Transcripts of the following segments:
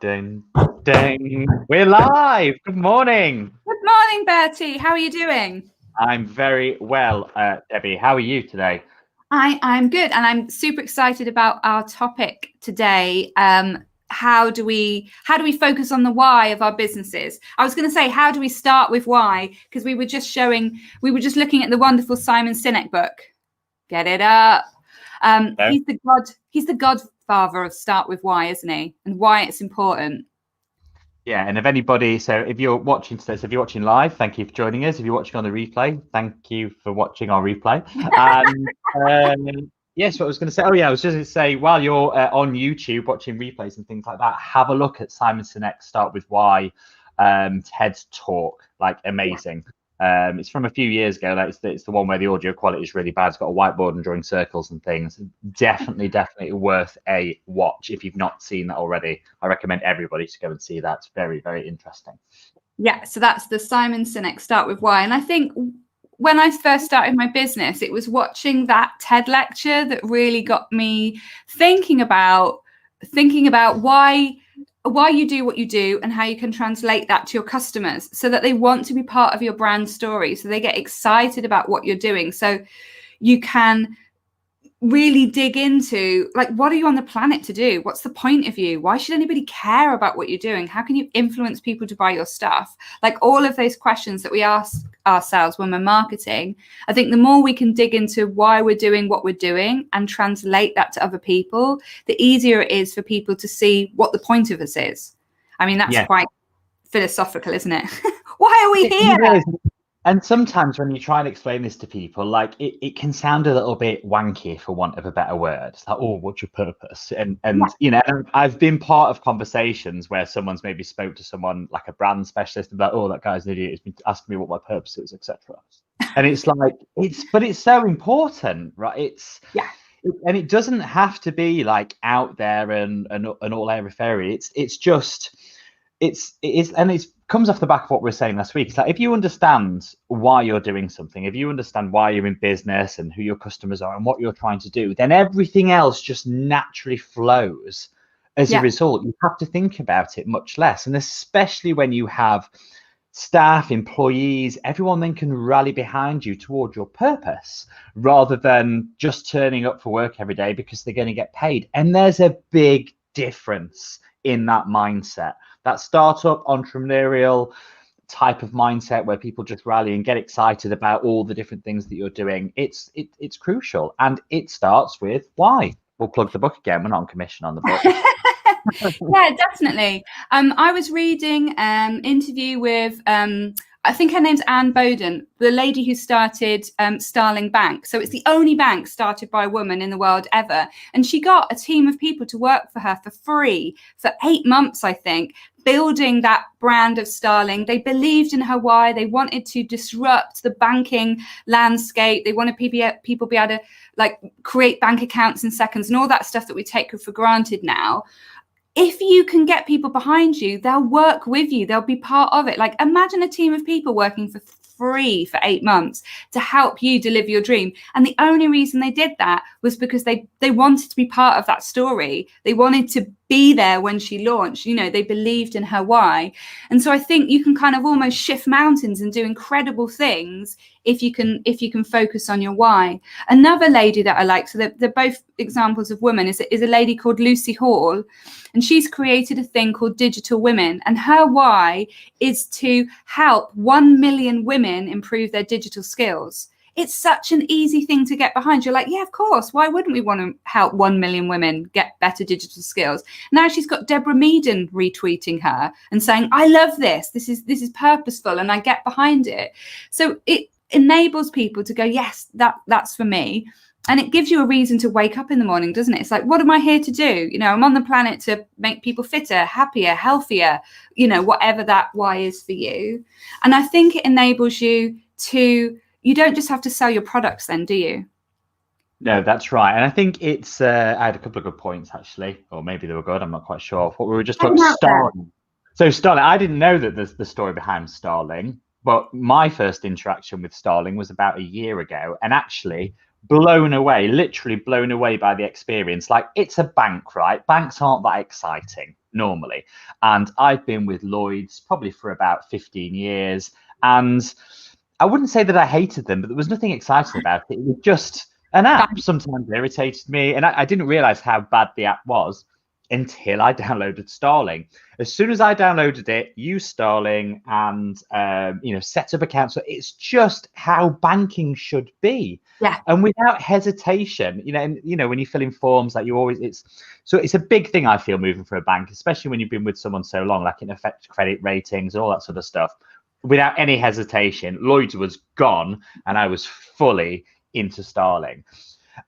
Ding, ding. We're live. Good morning. Good morning, Bertie. How are you doing? I'm very well, Debbie. How are you today? I'm good, and I'm super excited about our topic today. How do we focus on the why of our businesses? I was going to say, how do we start with why? Because we were just looking at the wonderful Simon Sinek book. Get it up. No? He's the godfather of start with why, isn't he? And why it's important. Yeah, and if anybody, so if you're watching today, so if you're watching live, thank you for joining us. If you're watching on the replay, thank you for watching our replay. Yes, what I was going to say. Oh, yeah, I was just going to say, while you're on YouTube watching replays and things like that, have a look at Simon Sinek Start With Why TED Talk. Like, amazing. It's from a few years ago. Like, it's the one where the audio quality is really bad. It's got a whiteboard and drawing circles and things. Definitely worth a watch if you've not seen that already. I recommend everybody to go and see that. It's very, very interesting. Yeah, so that's the Simon Sinek Start With Why. And I think when I first started my business, it was watching that TED lecture that really got me thinking about why you do what you do and how you can translate that to your customers so that they want to be part of your brand story, so they get excited about what you're doing, so you can really dig into, like, what are you on the planet to do? What's the point of you? Why should anybody care about what you're doing? How can you influence people to buy your stuff? Like, all of those questions that we ask ourselves when we're marketing, I think the more we can dig into why we're doing what we're doing and translate that to other people, the easier it is for people to see what the point of us is. I mean, that's quite philosophical, isn't it? Why are we here? And sometimes when you try and explain this to people, like, it can sound a little bit wanky, for want of a better word. It's like, oh, what's your purpose? And you know, I've been part of conversations where someone's maybe spoke to someone like a brand specialist about, oh, that guy's an idiot, he's been asking me what my purpose is, etc. And it's like, it's so important, right? And it doesn't have to be like out there and all airy fairy. It comes off the back of what we were saying last week. It's like, if you understand why you're doing something, if you understand why you're in business and who your customers are and what you're trying to do, then everything else just naturally flows as a result. You have to think about it much less. And especially when you have staff, employees, everyone then can rally behind you toward your purpose rather than just turning up for work every day because they're going to get paid. And there's a big difference in that mindset. That startup entrepreneurial type of mindset where people just rally and get excited about all the different things that you're doing, it's crucial, and it starts with why. We'll plug the book again. We're not on commission on the book. Yeah, definitely. I was reading an interview with I think her name's Anne Boden, the lady who started Starling Bank. So it's the only bank started by a woman in the world ever. And she got a team of people to work for her for free for 8 months, I think, building that brand of Starling. They believed in her why. They wanted to disrupt the banking landscape. They wanted people be able to, like, create bank accounts in seconds and all that stuff that we take for granted now. If you can get people behind you, they'll work with you. They'll be part of it. Like, imagine a team of people working for free for 8 months to help you deliver your dream. And the only reason they did that was because they wanted to be part of that story. They wanted to be there when she launched. You know, they believed in her why. And so I think you can kind of almost shift mountains and do incredible things if you can focus on your why. Another lady that I like, so they're both examples of women, is a lady called Lucy Hall, and she's created a thing called Digital Women, and her why is to help 1 million women improve their digital skills. It's such an easy thing to get behind. You're like, yeah, of course. Why wouldn't we want to help 1 million women get better digital skills? Now she's got Deborah Meaden retweeting her and saying, I love this. This is purposeful, and I get behind it. So it enables people to go, yes, that's for me. And it gives you a reason to wake up in the morning, doesn't it? It's like, what am I here to do? You know, I'm on the planet to make people fitter, happier, healthier, you know, whatever that why is for you. And I think it enables you to, you don't just have to sell your products then, do you? No, that's right. And I think it's, I had a couple of good points, actually, or maybe they were good. I'm not quite sure. What we were just talking about Starling. So Starling, I didn't know that there's the story behind Starling, but my first interaction with Starling was about a year ago, and actually blown away, literally blown away by the experience. Like, it's a bank, right? Banks aren't that exciting. normally. And I've been with Lloyds probably for about 15 years. And I wouldn't say that I hated them, but there was nothing exciting about it. It was just an app. Sometimes irritated me. And I didn't realize how bad the app was until I downloaded Starling. As soon as I downloaded it, used Starling and set up accounts. So it's just how banking should be. Yeah. And without hesitation, when you fill in forms, like it's a big thing, I feel, moving for a bank, especially when you've been with someone so long, like it affects credit ratings, all that sort of stuff. Without any hesitation, Lloyds was gone and I was fully into Starling.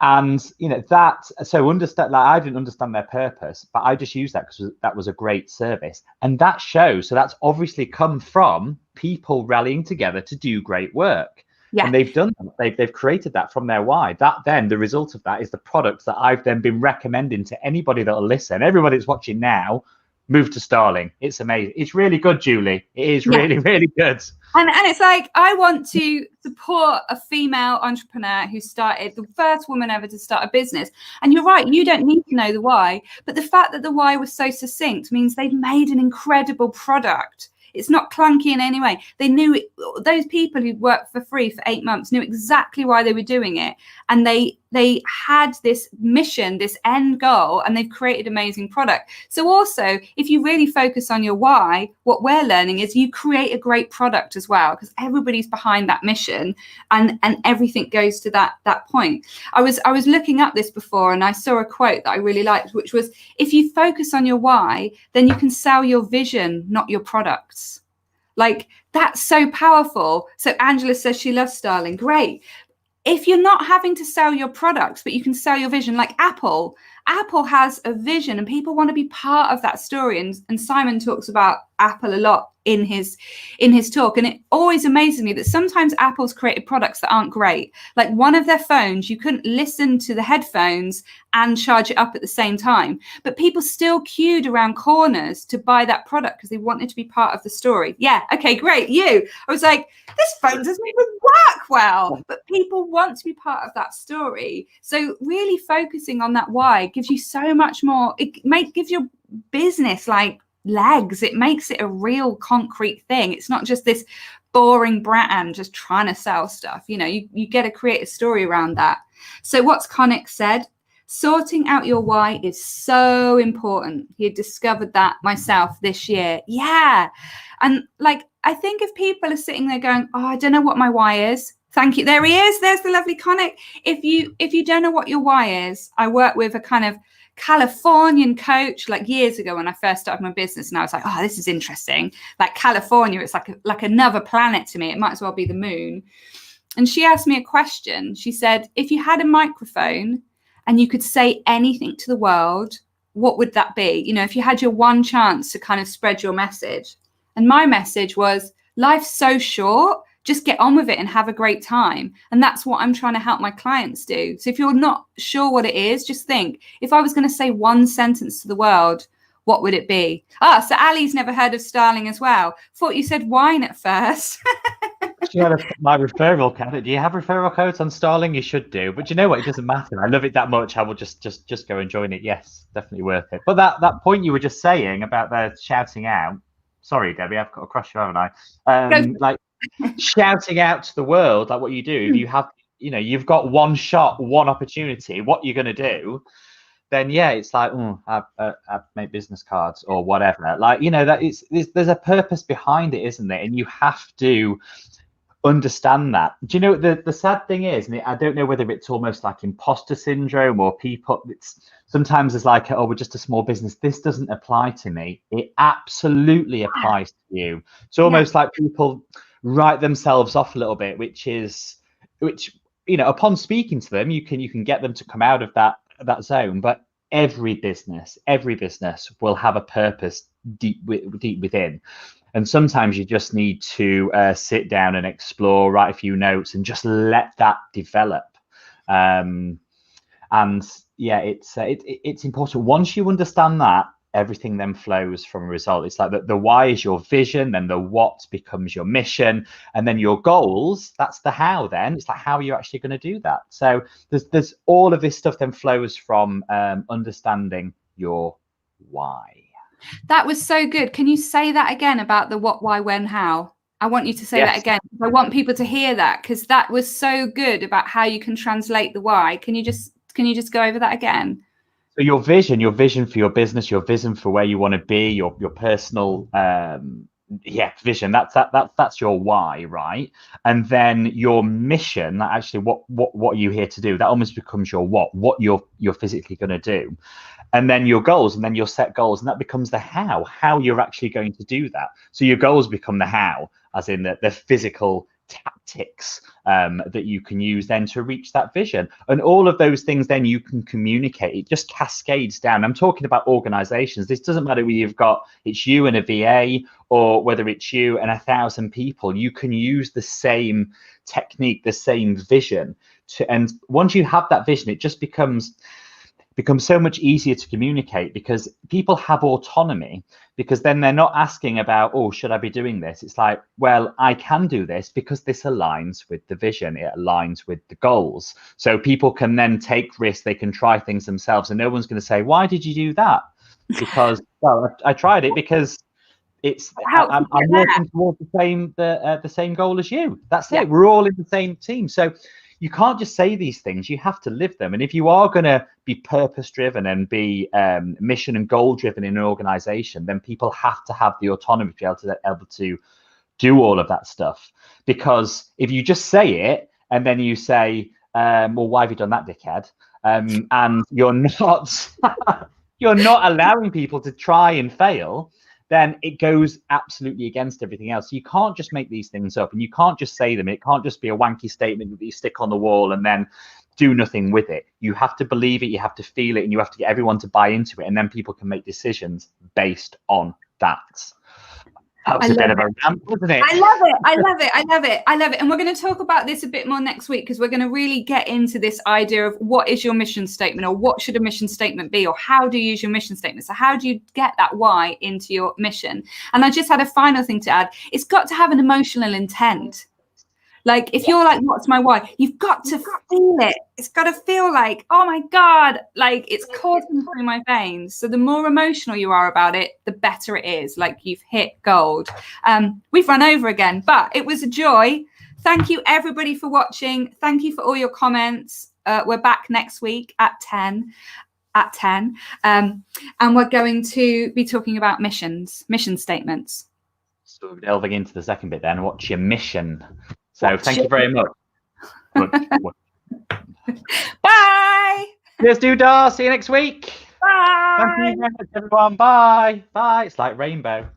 And understand, like, I didn't understand their purpose, but I just used that because that was a great service. And that shows, so that's obviously come from people rallying together to do great work. Yeah. And they've done that. They've created that from their why. That then the result of that is the products that I've then been recommending to anybody that'll listen. Everybody that's watching now, move to Starling. It's amazing. It's really good, Julie. It is really, really good. And it's like, I want to support a female entrepreneur who started, the first woman ever to start a business. And you're right, you don't need to know the why, but the fact that the why was so succinct means they've made an incredible product. It's not clunky in any way. They knew it, those people who worked for free for 8 months knew exactly why they were doing it. And they had this mission, this end goal, and they've created amazing product. So also, if you really focus on your why, what we're learning is you create a great product as well, because everybody's behind that mission and everything goes to that point. I was looking up this before and I saw a quote that I really liked, which was, if you focus on your why, then you can sell your vision, not your products. Like, that's so powerful. So Angela says she loves Starling. Great. If you're not having to sell your products, but you can sell your vision, like Apple has a vision and people want to be part of that story. And Simon talks about Apple a lot in his talk. And it always amazes me that sometimes Apple's created products that aren't great. Like one of their phones, you couldn't listen to the headphones and charge it up at the same time. But people still queued around corners to buy that product because they wanted to be part of the story. Yeah, okay, great. I was like, this phone doesn't even work well. But people want to be part of that story. So really focusing on that why gives you so much more. It gives your business like legs. It makes it a real concrete thing. It's not just this boring brand just trying to sell stuff. You get to create a story around that. So what's Connick said, sorting out your why is so important. He had discovered that myself this year. Yeah. And like, I think if people are sitting there going, oh, I don't know what my why is. Thank you. There he is. There's the lovely Connick. If you don't know what your why is, I work with a kind of Californian coach like years ago when I first started my business, and I was like, oh, this is interesting. Like California, it's like another planet to me. It might as well be the moon. And she asked me a question. She said, if you had a microphone and you could say anything to the world, what would that be? If you had your one chance to kind of spread your message. And my message was, life's so short. Just get on with it and have a great time. And that's what I'm trying to help my clients do. So if you're not sure what it is, just think, if I was going to say one sentence to the world, what would it be? So Ali's never heard of Starling as well. Thought you said wine at first. My referral code. Do you have referral codes on Starling? You should do. But you know what? It doesn't matter. I love it that much. I will just go and join it. Yes, definitely worth it. But that point you were just saying about the shouting out. Sorry, Debbie, I've got across you, haven't I? Like, shouting out to the world, like what you do, if you have, you've got one shot, one opportunity, what you're going to do, then it's like, I make business cards or whatever. Like, there's a purpose behind it, isn't there? And you have to understand that. Do you know the sad thing is, and I don't know whether it's almost like imposter syndrome or people, sometimes it's like, oh, we're just a small business, this doesn't apply to me. It absolutely applies to you. It's almost like people write themselves off a little bit, which upon speaking to them, you can get them to come out of that zone. But every business will have a purpose deep within. And sometimes you just need to sit down and explore, write a few notes, and just let that develop. It's important. Once you understand that, everything then flows from a result. It's like the why is your vision, then the what becomes your mission, and then your goals, that's the how. Then it's like, how are you actually going to do that? So there's all of this stuff then flows from understanding your why. That was so good. Can you say that again about the what, why, when, how? I want you to say that again. I want people to hear that, because that was so good about how you can translate the why. Can you just go over that again? So your vision for your business, your vision for where you want to be, your personal vision, that's your why, right? And then your mission, actually what are you here to do, that almost becomes your what you're physically going to do. And then your goals, and then you'll set goals, and that becomes the how you're actually going to do that. So your goals become the how, as in the physical tactics that you can use then to reach that vision. And all of those things then you can communicate. It just cascades down. I'm talking about organizations. This doesn't matter whether it's you and a VA, or whether it's you and 1,000 people. You can use the same technique, the same vision and once you have that vision, it just becomes so much easier to communicate, because people have autonomy, because then they're not asking about, oh, should I be doing this? It's like, well, I can do this because this aligns with the vision, it aligns with the goals. So people can then take risks, they can try things themselves, and no one's going to say, why did you do that? Because, well, I tried it because I'm working towards the same goal as you. That's it. We're all in the same team. So you can't just say these things, you have to live them. And if you are going to be purpose driven and be mission and goal driven in an organization, then people have to have the autonomy to be able to do all of that stuff. Because if you just say it and then you say, well, why have you done that, dickhead? And you're not allowing people to try and fail, then it goes absolutely against everything else. You can't just make these things up, and you can't just say them. It can't just be a wanky statement that you stick on the wall and then do nothing with it. You have to believe it, you have to feel it, and you have to get everyone to buy into it, and then people can make decisions based on that. That was a bit of a rant, wasn't it? I love it. And we're going to talk about this a bit more next week, because we're going to really get into this idea of what is your mission statement, or what should a mission statement be, or how do you use your mission statement. So how do you get that why into your mission? And I just had a final thing to add. It's got to have an emotional intent. Like, if you're like, what's my why? You've got to feel it. It's got to feel like, oh my God, like it's coursing through my veins. So the more emotional you are about it, the better it is. Like, you've hit gold. We've run over again, but it was a joy. Thank you, everybody, for watching. Thank you for all your comments. We're back next week at 10. And we're going to be talking about mission statements. So we're delving into the second bit then. What's your mission? So thank you very much. Bye. Cheers, Doodah. See you next week. Bye. Thank you very much, everyone. Bye. Bye. It's like rainbow.